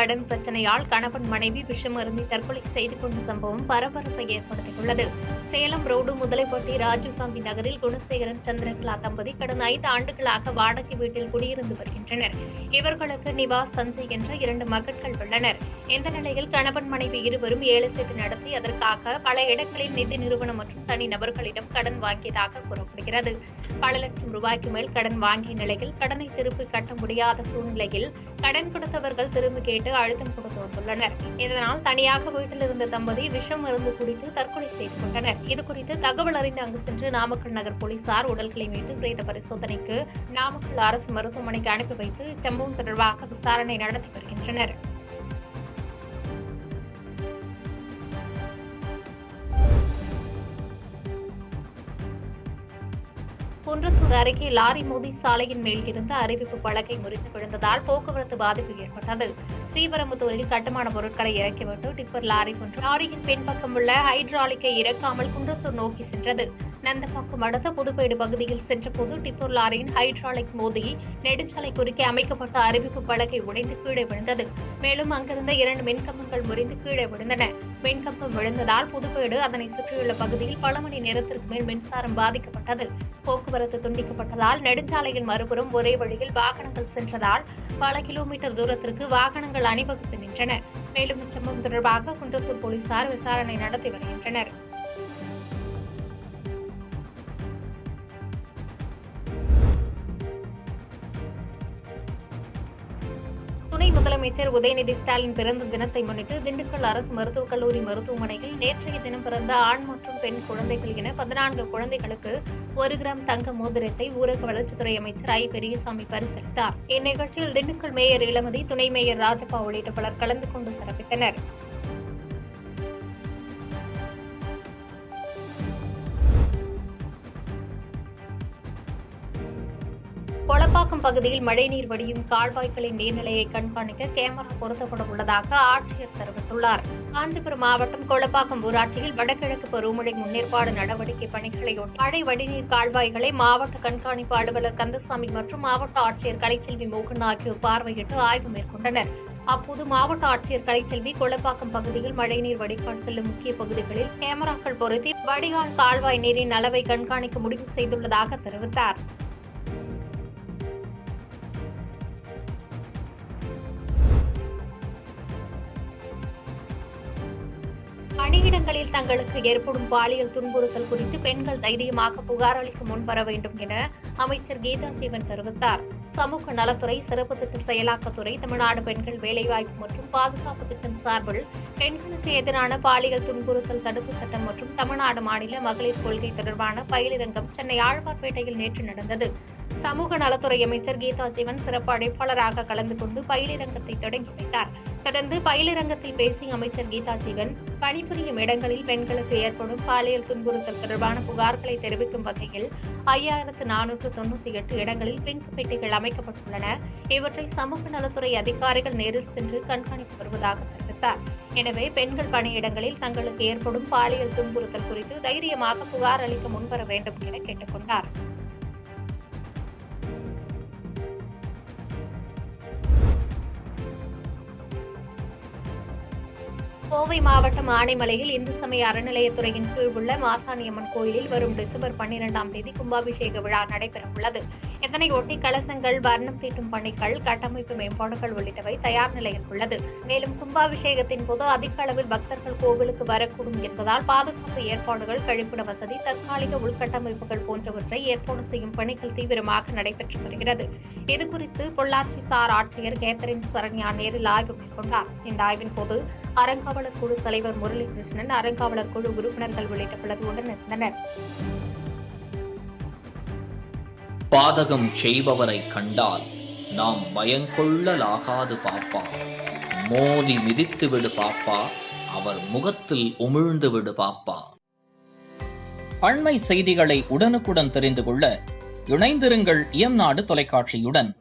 கடன் பிரச்சனையால் கணவன் மனைவி விஷம் அருந்தி தற்கொலை செய்து கொண்ட சம்பவம் பரபரப்பை ஏற்படுத்தியுள்ளது. சேலம் ரோடு முதலைப்பட்டி ராஜீவ்காந்தி நகரில் குணசேகரன் சந்திரகலா தம்பதி கடந்த 5 ஆண்டுகளாக வாடகை வீட்டில் குடியிருந்து வருகின்றனர். இவர்களுக்கு நிவாஸ் சஞ்சய் என்ற 2 மகன்கள் உள்ளனர். இந்த நிலையில் கணவன் மனைவி இருவரும் ஏழை சீட்டு நடத்தி அதற்காக பல இடங்களில் நிதி நிறுவனம் மற்றும் தனி நபர்களிடம் கடன் வாங்கியதாக கூறப்படுகிறது. பல லட்சம் ரூபாய்க்கு மேல் கடன் வாங்கிய நிலையில் கடனை திருப்பி கட்ட முடியாத சூழ்நிலையில் கடன் கொடுத்தவர்கள் திரும்பி கேட்டு அழுத்தம் கொடுத்து வந்துள்ளனர். இதனால் தனியாக வீட்டில் இருந்த தம்பதி விஷம் மருந்து குடித்து தற்கொலை செய்து கொண்டனர். இதுகுறித்து தகவல் அறிந்து அங்கு சென்று நாமக்கல் நகர் போலீசார் உடல்களை மீட்டு பிரேத பரிசோதனைக்கு நாமக்கல் அரசு மருத்துவமனைக்கு அனுப்பி வைத்து சம்பவம் தொடர்பாக விசாரணை நடத்தி வருகின்றனர். குன்றத்தூர் அருகே லாரி மோதி சாலையின் மேல் இருந்த அறிவிப்பு பலகை முறிந்து விழுந்ததால் போக்குவரத்து பாதிப்பு ஏற்பட்டது. ஸ்ரீபெரும்புதூரில் கட்டுமான பொருட்களை இறக்கிவிட்டு டிப்பர் லாரி ஒன்று லாரியின் பின்பக்கம் உள்ள ஹைட்ராலிக்கை இறக்காமல் குன்றத்தூர் நோக்கி சென்றது. நந்தப்பாக்கம் அடுத்த புதுப்பேடு பகுதியில் சென்றபோது டிப்பர் லாரியின் ஹைட்ராலிக் மோதி நெடுஞ்சாலை குறுக்கே அமைக்கப்பட்ட அறிவிப்பு பலகை உடைந்து கீழே விழுந்தது. மேலும் அங்கிருந்த 2 மின்கம்பங்கள் முறிந்து கீழே விழுந்தன. மின்கம்பம் விழுந்ததால் புதுப்பேடு அதனை சுற்றியுள்ள பகுதியில் பல மணி நேரத்திற்கு மேல் மின்சாரம் பாதிக்கப்பட்டது. போக்குவரத்து துண்டிக்கப்பட்டதால் நெடுஞ்சாலையின் மறுபுறம் ஒரே வழியில் வாகனங்கள் சென்றதால் பல கிலோமீட்டர் தூரத்திற்கு வாகனங்கள் அணிவகுத்து நின்றன. மேலும் இச்சம்பவம் தொடர்பாக குன்றத்தூர் போலீசார் விசாரணை நடத்தி வருகின்றனர். துணை முதலமைச்சர் உதயநிதி ஸ்டாலின் பிறந்த தினத்தை முன்னிட்டு திண்டுக்கல் அரசு மருத்துவக் கல்லூரி மருத்துவமனையில் நேற்றைய தினம் பிறந்த ஆண் மற்றும் பெண் குழந்தைகள் என 14 குழந்தைகளுக்கு 1 கிராம் தங்க மோதிரத்தை ஊரக வளர்ச்சித்துறை அமைச்சர் ஐ. பெரியசாமி பரிசளித்தார். இந்நிகழ்ச்சியில் திண்டுக்கல் மேயர் இளமதி, துணை மேயர் ராஜப்பா உள்ளிட்ட பலர் கலந்து கொண்டு சிறப்பித்தனர். கொளப்பாக்கம் பகுதியில் மழைநீர் வடியும் கால்வாய்களின் நீர்நிலையை கண்காணிக்க கேமரா பொருத்தப்பட உள்ளதாக ஆட்சியர் தெரிவித்துள்ளார். காஞ்சிபுரம் மாவட்டம் கொளப்பாக்கம் ஊராட்சியில் வடகிழக்கு பருவமழை முன்னேற்பாடு நடவடிக்கை பணிகளையொட்டி மழை வடிநீர் கால்வாய்களை மாவட்ட கண்காணிப்பு அலுவலர் கந்தசாமி மற்றும் மாவட்ட ஆட்சியர் கலைச்செல்வி மோகன் ஆகியோர் பார்வையிட்டு ஆய்வு மேற்கொண்டனர். அப்போது மாவட்ட ஆட்சியர் கலைச்செல்வி கொளப்பாக்கம் பகுதியில் மழைநீர் வடிகால் செல்லும் முக்கிய பகுதிகளில் கேமராக்கள் பொருத்தி வடிகால் கால்வாய் நீரின் அளவை கண்காணிக்க முடிவு செய்துள்ளதாக தெரிவித்தார். பணியிடங்களில் தங்களுக்கு ஏற்படும் பாலியல் துன்புறுத்தல் குறித்து பெண்கள் தைரியமாக புகார் அளிக்க முன்வர வேண்டும் என அமைச்சர் கீதா ஜீவன் தெரிவித்தார். சமூக நலத்துறை, சிறப்பு திட்ட செயலாக்கத்துறை, தமிழ்நாடு பெண்கள் வேலைவாய்ப்பு மற்றும் பாதுகாப்பு திட்டம் சார்பில் பெண்களுக்கு எதிரான பாலியல் துன்புறுத்தல் தடுப்பு சட்டம் மற்றும் தமிழ்நாடு மாநில மகளிர் கொள்கை தொடர்பான பயிலரங்கம் சென்னை ஆழ்வார்பேட்டையில் நேற்று நடந்தது. சமூக நலத்துறை அமைச்சர் கீதா ஜீவன் சிறப்பு அழைப்பாளராக கலந்து கொண்டு பயிலரங்கத்தை தொடங்கி வைத்தார். தொடர்ந்து பயிலரங்கத்தில் பேசிய அமைச்சர் கீதா ஜீவன், பணிபுரியும் இடங்களில் பெண்களுக்கு ஏற்படும் பாலியல் துன்புறுத்தல் தொடர்பான புகார்களை தெரிவிக்கும் வகையில் 5498 இடங்களில் பிங்க் பெட்டிகள் அமைக்கப்பட்டுள்ளன. இவற்றை சமூக நலத்துறை அதிகாரிகள் நேரில் சென்று கண்காணித்து வருவதாக தெரிவித்தார். எனவே பெண்கள் பணியிடங்களில் தங்களுக்கு ஏற்படும் பாலியல் துன்புறுத்தல் குறித்து தைரியமாக புகார் அளிக்க முன்வர வேண்டும் என கேட்டுக் கொண்டார். கோவை மாவட்டம் ஆனைமலையில் இந்து சமய அறநிலையத்துறையின் கீழ் உள்ள மாசாணியம்மன் கோயிலில் வரும் டிசம்பர் 12ஆம் தேதி கும்பாபிஷேக விழா நடைபெறவுள்ளது. இதனையொட்டி கலசங்கள், வர்ணம் தீட்டும் பணிகள், கட்டமைப்பு மேம்பாடுகள் உள்ளிட்டவை தயார் நிலையில் உள்ளது. மேலும் கும்பாபிஷேகத்தின் போது அதிக அளவில் பக்தர்கள் கோவிலுக்கு வரக்கூடும் என்பதால் பாதுகாப்பு ஏற்பாடுகள், கழிப்பிட வசதி, தற்காலிக உள்கட்டமைப்புகள் போன்றவற்றை ஏற்பாடு செய்யும் பணிகள் தீவிரமாக நடைபெற்று வருகிறது. இதுகுறித்து பொள்ளாச்சி சார் ஆட்சியர் கேத்தரின் சரண்யா நேரில் ஆய்வு மேற்கொண்டார். இந்த ஆய்வின் போது அறங்காவலர் குழு தலைவர் முரளிகிருஷ்ணன், அறங்காவலர் குழு உறுப்பினர்கள் உள்ளிட்ட பலர் உடனிருந்தனர். பாதகம் செய்பவரை கண்டால் நாம் பயங்கொள்ளலாகாது பாப்பா, மோதி மிதித்து விடு பாப்பா, அவர் முகத்தில் உமிழ்ந்து விடு பாப்பா. அண்மை செய்திகளை உடனுக்குடன் தெரிந்து கொள்ள இணைந்திருங்கள் இயம்நாடு தொலைக்காட்சியுடன்.